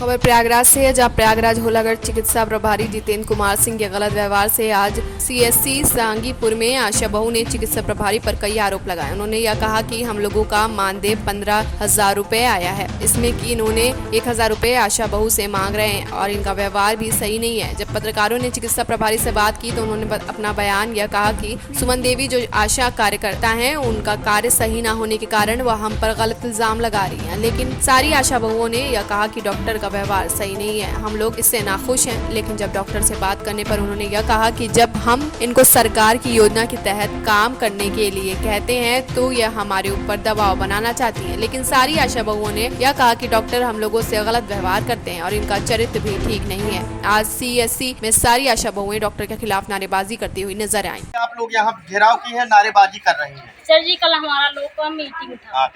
खबर प्रयागराज से है, जहां प्रयागराज होलागढ़ चिकित्सा प्रभारी जितेंद्र कुमार सिंह के गलत व्यवहार से आज सीएससी सांगीपुर में आशा बहू ने चिकित्सा प्रभारी पर कई आरोप लगाए। उन्होंने यह कहा कि हम लोगों का मानदेय 15,000 रुपए आया है, इसमें कि इन्होंने 1,000 रुपए आशा बहू से मांग रहे हैं और इनका व्यवहार भी सही नहीं है। जब पत्रकारों ने चिकित्सा प्रभारी से बात की तो उन्होंने अपना बयान यह कहा कि सुमन देवी जो आशा कार्यकर्ता है, उनका कार्य सही न होने के कारण वह हम पर गलत इल्जाम लगा रही है। लेकिन सारी आशा बहुओं ने यह कहा कि डॉक्टर व्यवहार सही नहीं है, हम लोग इससे नाखुश हैं। लेकिन जब डॉक्टर से बात करने पर उन्होंने यह कहा कि जब हम इनको सरकार की योजना के तहत काम करने के लिए कहते हैं तो यह हमारे ऊपर दबाव बनाना चाहती हैं। लेकिन सारी आशा बहुओं ने यह कहा कि डॉक्टर हम लोगों से गलत व्यवहार करते हैं और इनका चरित्र भी ठीक नहीं है। आज सीएससी में सारी आशा बहुएं डॉक्टर के खिलाफ नारेबाजी करती हुई नजर आई। आप लोग यहाँ घेराव की है, नारेबाजी कर रही हैं। सर जी कल हमारा लोग का मीटिंग था।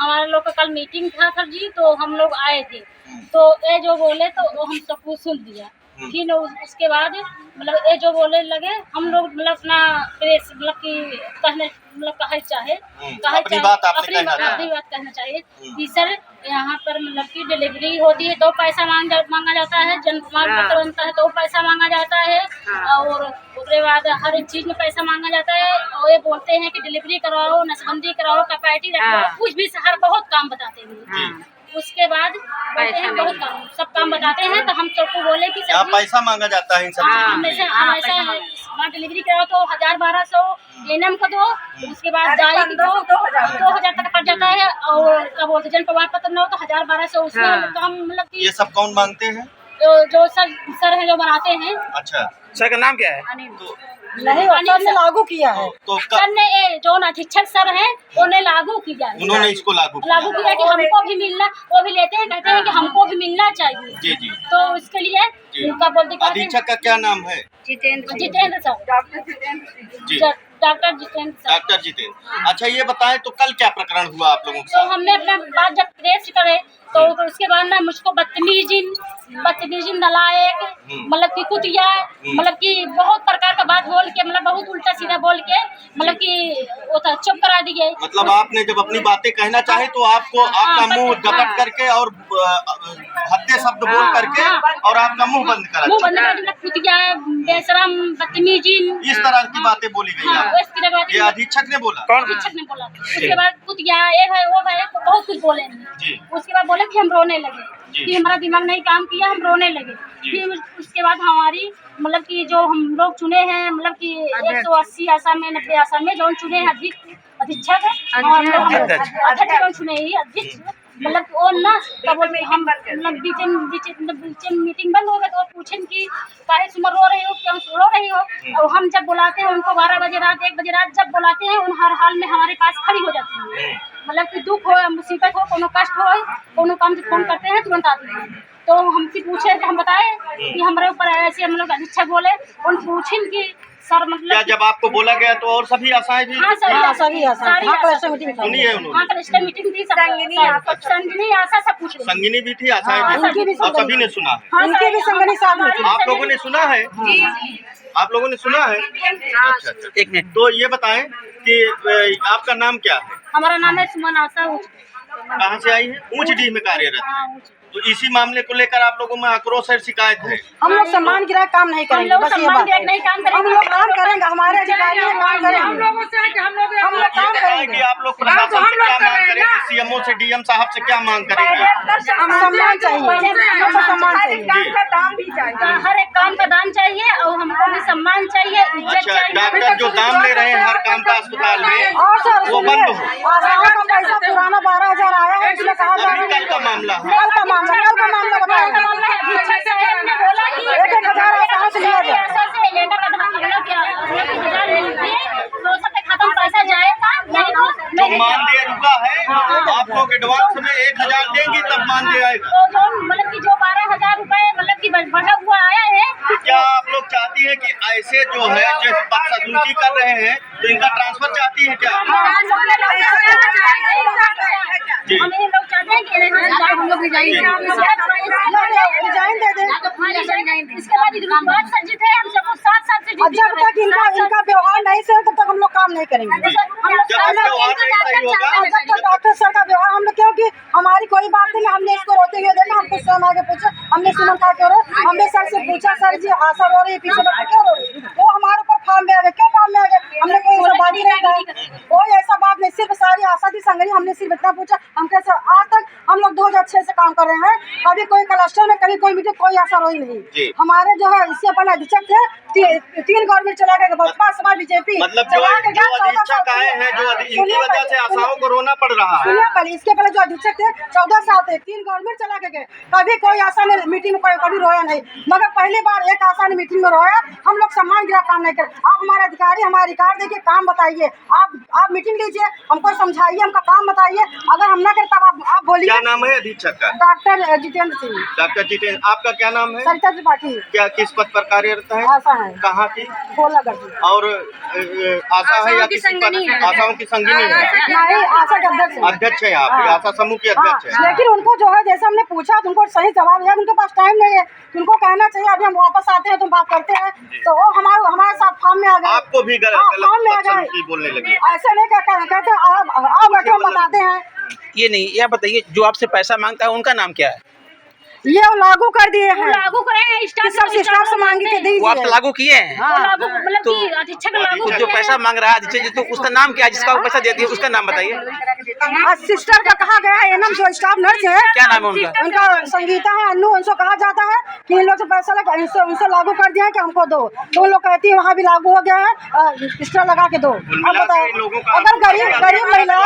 हमारा लोग का कल मीटिंग था सर जी, तो हम लोग आए थे तो ये जो बोले तो वो हम सब कुछ सुन लिया। फिर उसके बाद मतलब ये जो बोले लगे, हम लोग मतलब अपना प्रेस मतलब कि कहने मतलब कहे चाहे अपनी बात कहना चाहिए कि सर यहाँ पर मतलब की डिलीवरी होती है तो पैसा मांगा जाता है, जन्म प्रमाण पत्र बनता है तो पैसा मांगा जाता है और उसके बाद हर एक चीज में पैसा मांगा जाता है। और ये बोलते हैं कि डिलीवरी करवाओ, नसबंदी कराओ, कैपेसिटी रखवाओ, कुछ भी हर बहुत काम बताते हैं। उसके बाद बोलते हैं बहुत काम, सब काम बताते हैं तो हम सबको बोले कि सर पैसा मांगा जाता है इन सब ऐसा है, वहाँ डिलीवरी कराओ तो 1,000-1,200 एनएम को दो, उसके बाद जाई को दो 2,000 तक पड़ जाता है। और क्या बोलते जन प्रमाण पत्र न हो तो 1,000-1,200 उसमें काम मतलब ये सब कौन मांगते हैं? जो सर है जो बनाते हैं। अच्छा, सर का नाम क्या है? नहीं, सर ने लागू किया है। तो सर ने जो अधीक्षक सर है उन्होंने लागू किया है। उन्होंने इसको लागू किया कि हमको भी मिलना, वो भी लेते हैं, कहते हैं कि हमको भी मिलना चाहिए। जी जी। तो इसके लिए उनका बोलते अधीक्षक का क्या नाम है? Jitendra sir, doctor Jitendra. अच्छा ये बताएं तो कल क्या प्रकरण हुआ आप लोगों के तो साथ? हमने अपना बात जब प्रेस करे तो उसके बाद ना मुझको बदतमीजी नलायक मतलब कि कुतिया मतलब कि बहुत प्रकार का बात बोल के मतलब बहुत उल्टा सीधा बोल के मतलब कि वो था चुप करा दिए। मतलब आपने जब अपनी बातें कहना चाहे तो आपको आपका मुंह दपट करके और भद्दे शब्द बोल करके और आपका मुंह बंद करा दिया। कुतिया, बेशरम, बदतमीजी, इस तरह की बातें बोली गई। ये अधीक्षक ने बोला? अधीक्षक ने बोला। उसके बाद कुतिया ये है वो है बहुत कुछ बोले। उसके बाद बोले कि हम रोने लगे कि हमारा दिमाग नहीं काम किया, हम रोने लगे। फिर उसके बाद हमारी मतलब कि जो हम लोग चुने हैं मतलब कि 180 आशा में 90 आशा में जो चुने हैं अधीक्षक अध्यक्ष चुने ही अध्यक्ष मतलब वो ना तब हम मतलब बीच मीटिंग बंद हो गए तो पूछें कि काहे सुमन रो रही हो, क्यों रो रही हो। और हम जब बुलाते हैं उनको 12 बजे रात 1 बजे रात जब बुलाते हैं उन हर हाल में हमारे पास खड़ी हो जाती है। मतलब कि दुख हो, मुसीबत हो, कोनो कष्ट हो, कोनो काम से फोन करते हैं तुरंत आती है। तो हमसे पूछे कि हम बताए कि हमारे ऊपर ऐसे हम लोग अधीक्षक बोले, उन पूछें कि सर मतलब क्या जब आपको बोला गया तो और सभी आशाएं भी? हाँ सभी आशाएं सुनी है उन्होंने? हाँ कलेक्टर मीटिंग थी, संगिनी आशा सब कुछ संगिनी भी थी, आशाएं भी, और सभी ने सुना है। उनके भी संगिनी साथ में थी। आप लोगों ने सुना है? आप लोगों ने सुना है? अच्छा, एक मिनट। तो ये बताएं कि आपका नाम क्या है? हमारा नाम है सुमन आशा। कहाँ से आई है? ऊंचडीह में कार्यरत। तो इसी मामले को लेकर आप लोगों में आक्रोश और शिकायत है? हम लोग सम्मान गिरा काम नहीं करेंगे, बस ये बात। हम लोग काम करेंगे, हमारे अधिकारी काम करेंगे, हम लोग काम करेंगे। कि आप लोग प्रशासन से क्या मांग करेंगे? सीएमओ से, डीएम साहब से क्या मांग करेंगे? सम्मान चाहिए, हमको सम्मान चाहिए, हर एक काम का दाम चाहिए और हमको भी सम्मान चाहिए, इज्जत चाहिए। डॉक्टर जो दाम ले रहे हैं हर काम का अस्पताल में वो बंद हो। पैसा पुराना 12,000 आया है, इसमें कहा जा रहा है कल का मामला है। कल का मामला बताया 1,000 आसान से लिया जाए। पैसा जाएगा जो मानदेय रुका है आप लोग एडवांस में 1,000 देंगी तब मानदेय आएगा। तो मतलब कि जो 12,000 रुपए मतलब कि बढ़ा हुआ आया है। क्या आप लोग चाहती हैं कि ऐसे जो है जो बदसलूकी कर रहे हैं तो इनका ट्रांसफर चाहती है क्या? हम ये लोग चाहते हैं कि हम लोग रिजाइन दे दें। इसके बाद बात सर जी थे, हम सबको 7 साल से जब तक इनका व्यवहार नहीं सही तब तक हम लोग काम नहीं करेंगे। जब तक डॉक्टर सर का व्यवहार हम लोग, क्योंकि हमारी कोई बात नहीं, हमने इसको रोते हुए देखा, हमको स्वयं आगे पूछा, हमने सुना क्या क्यों रो, हमने सर से पूछा सर जी आशा रो रही है पीछे बैठ क्यों रो रही, वो हमारे ऊपर फार्म में आ गए। क्यों फार्म में आ गए? हमने कोई ऐसा बात नहीं कहा, कोई ऐसा बात नहीं, सिर्फ सारी आशा थी संगरी, हमने सिर्फ इतना पूछा। हम कैसे आज तक हम लोग 2006 से काम कर रहे हैं, कभी कोई क्लस्टर में, कभी कोई मीटिंग, कोई आशा रोई नहीं। हमारे जो है इससे पहले अधीक्षक थे, 3 गवर्नमेंट चला गए, भाजपा सपा बीजेपी, मतलब जो अधीक्षक आए हैं, जो इनकी वजह से आशाओं को रोना पड़ रहा है। पहले इसके पहले जो अधीक्षक थे 14 साल थे, 3 गवर्नमेंट चला के गए, कभी कोई आशा ने मीटिंग में कभी रोया नहीं, मगर पहली बार एक आशा ने मीटिंग में रोया। हम लोग सम्मान गिरा काम नहीं कर। आप हमारे अधिकारी हमारे रिकॉर्ड देखिए, काम बताइए, आप मीटिंग लीजिए, हमको समझाइए, हमका काम बताइए, अगर हम ना करें तब आप बोलिए। क्या नाम है अधीक्षक का? डॉक्टर जितेंद्र सिंह। डॉक्टर जितेंद्र, आपका क्या नाम है? सरिता त्रिपाठी। क्या किस पद पर कार्यरत है? आशा है। कहाँ की? गोलागढ़। और आशा है या किसी पद? आशाओं की संगिनी है? नहीं, आशा के अध्यक्ष है आप, आशा समूह के अध्यक्ष है। लेकिन उनको जो है जैसे हमने पूछा तो उनको सही जवाब दिया, उनके पास टाइम नहीं है, उनको कहना चाहिए अभी हम वापस आते हैं, तुम बात करते हैं, तो वो हमारे साथ फार्म में आ गए। आपको भी गलत बोलने लगे? ऐसे नहीं कहते आप बैठो बताते हैं। ये नहीं, यह बताइए जो आपसे पैसा मांगता है उनका नाम क्या है? ये लागू कर दिए हैं, लागू करे हैं, सब स्टाफ से मांगे के वो आप तो लागू किए हैं। लागू मतलब तो कि अधीक्षक लागू जो पैसा मांग रहा है अधीक्षक, तो उसका नाम क्या है जिसका वो पैसा देती है, उसका नाम बताइए। सिस्टर का कहा गया है, एनएम जो स्टाफ नर्स है, क्या नाम है उनका? उनका संगीता है, अन्नू, उनसे कहा जाता है कि इन लोग से पैसा लगा, उनसे लागू कर दिया है कि हमको दो, तो उन लोग कहती है वहाँ भी लागू हो गया है, सिस्टर लगा के दो। अब बताओ, अगर गरीब महिला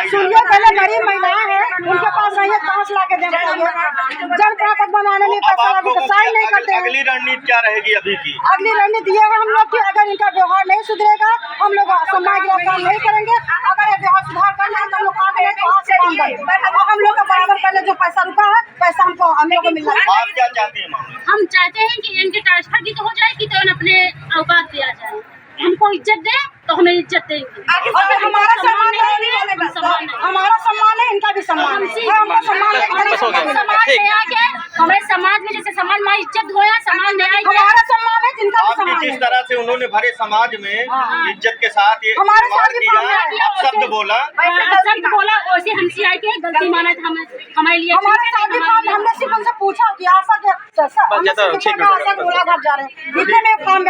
सुनिए, पहले गरीब महिलाएं हैं, उनके पास नहीं है, कहाँ से ला के देंगे? जन प्राप्त बनाने में पैसा लगे तो साइन नहीं करते हैं। अगली रणनीति क्या रहेगी अभी की? अगली रणनीति ये है हम लोग की, अगर इनका व्यवहार नहीं सुधरेगा हम लोग सम्मान गिरा काम नहीं करेंगे। अगर ये व्यवहार सुधार करना है तो हम लोग काम करें, तो आज से काम करें, हम लोग का बराबर पहले जो पैसा रुका है पैसा हम लोग को मिल रहा है। आप क्या चाहते हैं? हम चाहते हैं कि इनकी ट्रांसफर भी तो हो जाए, कि तो अपने अवकाश दिया जाए, हमको इज्जत दे तो हमें इज्जत देंगे। हमारा सम्मान हमारा सम्मान है, इनका भी सम्मान है, हमको सम्मान हमारे समाज में जैसे समाज में इज्जत होया, समाज में हमारा सम्मान है, जिनका भी सम्मान जिस है। तरह से उन्होंने भरे समाज में इज्जत के साथ ये हमारे साथ भी आप शब्द बोला, वैसे हम सीआई के गलती माना था, हमारे लिए हमारे साथ भी काम, हमने सिर्फ उनसे पूछा कि आशा के आशा गोलाघाट जा रहे हैं, इतने में काम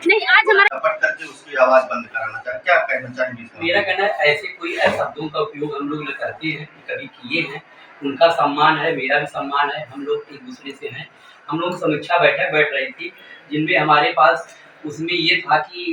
नहीं, आज हमारा करके उसकी आवाज बंद कराना चाहिए। क्या कहना चाहेंगे? मेरा कहना है ऐसे कोई शब्दों का उपयोग हम लोग करते हैं, कभी किए हैं, उनका सम्मान है, मेरा भी सम्मान है, हम लोग एक दूसरे से हैं। हम लोग समीक्षा बैठक बैठ रही थी जिनमें हमारे पास उसमें ये था कि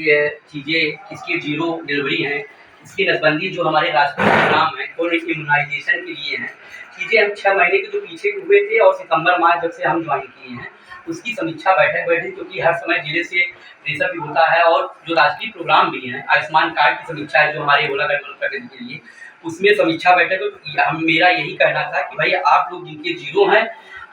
चीज़ें किसकी जीरो डिलीवरी हैं, इसकी नसबंदी जो हमारे राष्ट्रीय प्रोग्राम है और इम्यूनाइजेशन के लिए हैं, चीज़ें हम 6 महीने के जो पीछे हुए थे और सितंबर मार्च जब से हम ज्वाइन किए हैं उसकी समीक्षा बैठक बैठी, क्योंकि हर समय जिले से प्रेशर भी होता है और जो राष्ट्रीय प्रोग्राम भी हैं, आयुष्मान कार्ड की समीक्षा है जो हमारे गोलाघाट प्रगति के लिए, उसमें समीक्षा बैठक हम मेरा यही कहना था कि भाई आप लोग जिनके जीरो हैं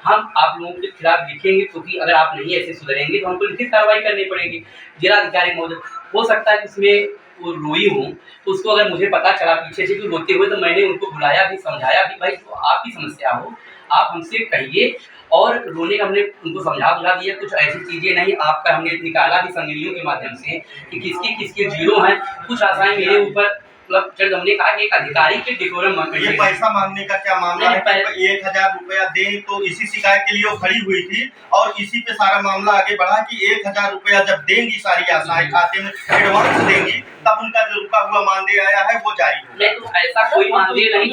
हम आप लोगों के खिलाफ लिखेंगे, क्योंकि अगर आप नहीं ऐसे सुधरेंगे तो हमको लिखित कार्रवाई करनी पड़ेगी। जिलाधिकारी महोदय, हो सकता है इसमें वो रोई हूँ तो उसको अगर मुझे पता चला पीछे से कि रोते हुए, तो मैंने उनको बुलाया भी, समझाया भी, भाई तो आपकी समस्या हो आप हमसे कहिए, और रोने का हमने उनको समझा बुझा दिया। कुछ ऐसी चीज़ें नहीं, आपका हमने निकाला भी संगठनों के माध्यम से कि किसके किसके जीरो हैं। कुछ आशाएं मेरे ऊपर मतलब जब हमने कहा कि एक अधिकारी के डिकोरम ये पैसा मांगने का क्या मामला है? 1000 रुपया दें, तो इसी शिकायत के लिए वो खड़ी हुई थी और इसी पे सारा मामला आगे बढ़ा कि 1000 रुपया जब देंगी सारी आशाएं खाते में एडवांस देंगी तब उनका जो रुका हुआ मानदेय आया है वो जारी हो। नहीं तो ऐसा कोई मानदेय नहीं,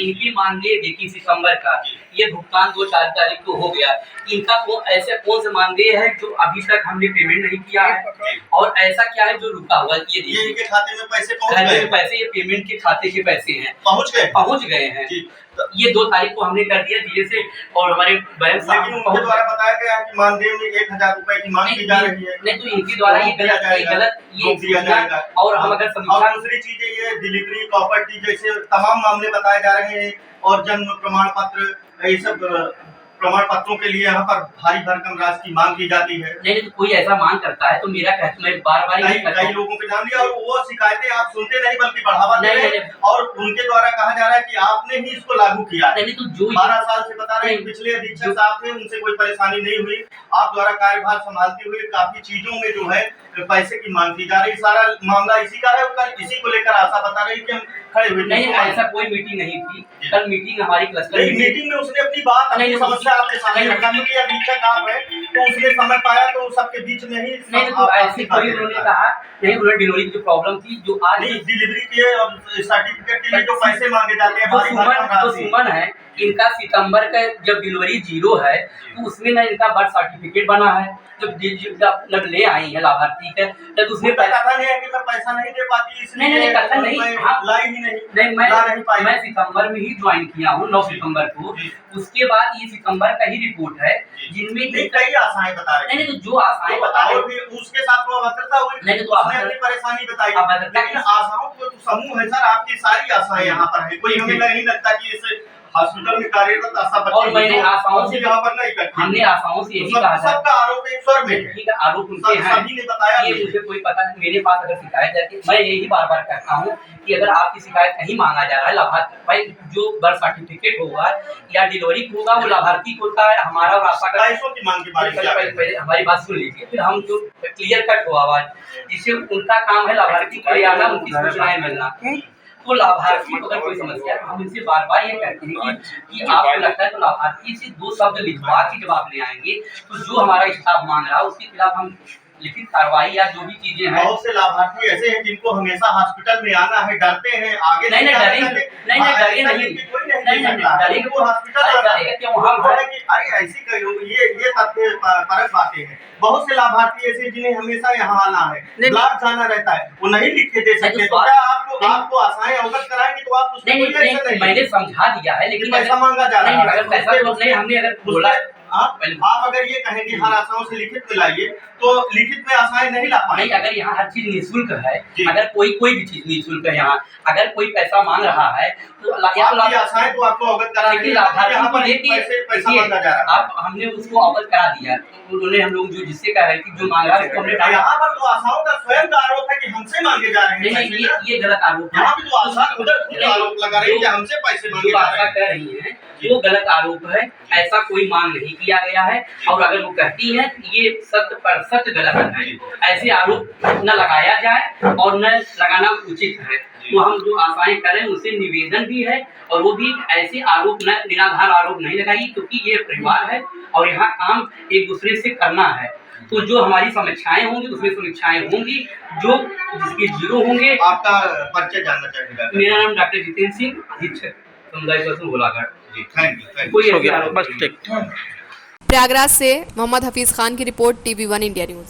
इनकी मानदेय देखिए सितंबर का, ये भुगतान 2-4 तारीख को हो गया, इनका ऐसे कौन सा मानदेय है जो अभी तक हमने पेमेंट नहीं किया है, और ऐसा क्या है जो रुका हुआ है? ये इनके खाते में पैसे पहुंच गए, पैसे ये पेमेंट के खाते के पैसे हैं, पहुंच गए हैं। ये 2 तारीख को हमने कर दिया जिले से, और हमारे बहन साहब उनके द्वारा बताया गया कि मानदेय में 1000 रुपए की मांग की जा रही है। नहीं तो इनके द्वारा ये गलत ये दिया जाएगा। और हम अगर और दूसरी चीजें ये डिलीवरी प्रॉपर्टी जैसे तमाम मामले बताए जा रहे हैं और जन्म प्रमाण पत्र ये सब प्रमाण पत्रों के लिए यहाँ पर भारी भरकम राशि की मांग की जाती है। नहीं तो कोई ऐसा मांग करता है तो मेरा कहता मैं बार बार कई लोगों के नाम लिया और वो शिकायतें आप सुनते नहीं बल्कि बढ़ावा दे रहे हैं और उनके द्वारा कहा जा रहा है कि आपने ही इसको लागू किया है। नहीं तो जो 12 साल से बता रहे हैं, पिछले अधीक्षक साहब थे, उनसे कोई परेशानी नहीं हुई। आप द्वारा कार्यभार संभालते हुए काफी चीजों में जो है पैसे की मांग की जा रही। सारा मामला इसी का है। कल इसी को लेकर आशा बता रही कि हम खड़े हुए नहीं, ऐसा कोई मीटिंग नहीं थी। कल मीटिंग हमारी क्लस्टर मीटिंग में उसने अपनी बात अपनी समस्या आपके सामने रखा, क्योंकि अधीक्षक आप है तो उसने समय पाया तो सबके बीच में ही नहीं तो ऐसी कोई उन्होंने कहा नहीं, उन्होंने डिलीवरी की जो प्रॉब्लम थी जो आज डिलीवरी के और सर्टिफिकेट के लिए जो पैसे मांगे जाते हैं जो सुमन है इनका सितंबर का जब डिलीवरी 0 है तो उसमें ना इनका बर्थ सर्टिफिकेट बना है जब ले आई है लाभार्थी का जब उसने कहा नहीं है कि मैं पैसा नहीं दे पाती इसलिए नहीं कहा नहीं लाई ही नहीं मैं सितंबर में ही ज्वाइन किया हूँ 9 सितंबर को। उसके बाद ये सितंबर का ही रिपोर्ट है जिनमें कई आशाएं बता रहे हैं। नहीं तो जो आशाएं बताओ फिर उसके साथ वो अभद्रता हुई नहीं तो आपने अपनी परेशानी बताई, लेकिन आशाओं को समूह है सर, आपकी सारी आशाएं यहाँ पर है। कोई हमें नहीं लगता कि इस हॉस्पिटल में कार्यरत आशा और मैंने आशाओं से यहाँ पर नहीं करती। हमने आशाओं से यही कहा था सबका आरोप एक स्वर में है। ठीक है, आरोप उनके हैं, सभी ने बताया ये मुझे कोई पता नहीं। मेरे पास अगर शिकायत जाती है मैं यही बार बार कहता हूँ कि अगर आपकी शिकायत कहीं मांगा जा रहा है लाभार्थी भाई जो बर्थ सर्टिफिकेट होगा या डिलीवरी होगा वो लाभार्थी को होता है। हमारा और आशा का की मांग के बारे में पहले हमारी बात सुन लीजिए, फिर हम जो क्लियर कट हो आवाज जिससे उनका काम है लाभार्थी को ले आना, उनकी सूचनाएं मिलना। तो लाभार्थी को अगर कोई समस्या है हम इनसे बार बार ये कहते हैं कि आपको लगता है तो लाभार्थी से 2 शब्द लिखवा के जब आप ले आएंगे तो जो हमारा स्टाफ मांग रहा है उसके खिलाफ हम लिखित कार्रवाई या जो भी चीजें हैं। बहुत से लाभार्थी ऐसे हैं जिनको हमेशा हॉस्पिटल में आना है, डरते हैं आगे नहीं डरेंगे वो हॉस्पिटल क्यों हम अरे ऐसी ये तथ्य परक बातें हैं। बहुत से लाभार्थी ऐसे जिन्हें हमेशा यहाँ आना है, ब्लॉक जाना रहता है, वो नहीं लिख के दे सकते। तो क्या आपको आशाएं अवगत कराएंगे तो आप नहीं मैंने समझा दिया है, लेकिन पैसा मांगा जा रहा है। अगर पैसा नहीं हमने अगर बोला आप अगर ये कहेंगे हर आशाओं से लिखित में लाइए तो लिखित में आशाएं नहीं ला पाएंगे। नहीं, अगर यहाँ हर चीज निःशुल्क है, अगर कोई भी चीज निःशुल्क है, यहाँ अगर कोई पैसा मांग रहा है तो आशाएं तो आपको अवगत करा लेकिन पैसा मांगा जा रहा है। आप हमने उसको अवगत करा दिया, उन्होंने हम लोग जो जिससे कह रहे थे जो मांग रहा है उसको हमने यहाँ पर तो आशाओं का स्वयं का आरोप है कि हमसे मांगे जा रहे हैं। नहीं ये गलत आरोप है। यहाँ पे तो आशा खुद आरोप लगा रही है कि हमसे पैसे मांगे जा रहे हैं। कह रही है वो गलत आरोप है, ऐसा कोई मांग नहीं किया गया है। और अगर वो कहती है ये 100% गलत है, ऐसे आरोप न लगाया जाए और न लगाना उचित है। तो हम जो आशाएं करें उनसे निवेदन भी है और वो भी ऐसे आरोप न निराधार आरोप नहीं लगाएगी, क्योंकि ये परिवार है और यहाँ काम एक दूसरे से करना है। तो जो हमारी समीक्षाएं होंगी उसमें समीक्षाएं होंगी जो जिसके 0 होंगे। आपका परिचय जानना चाहेंगे? मेरा नाम डॉक्टर जितेंद्र सिंह, अधीक्षक समुदाय स्वास्थ्य होलागढ़। जी थैंक यू। कोई ऐसी आरोप प्रयागराज से मोहम्मद हफीज खान की रिपोर्ट, TV1 इंडिया न्यूज।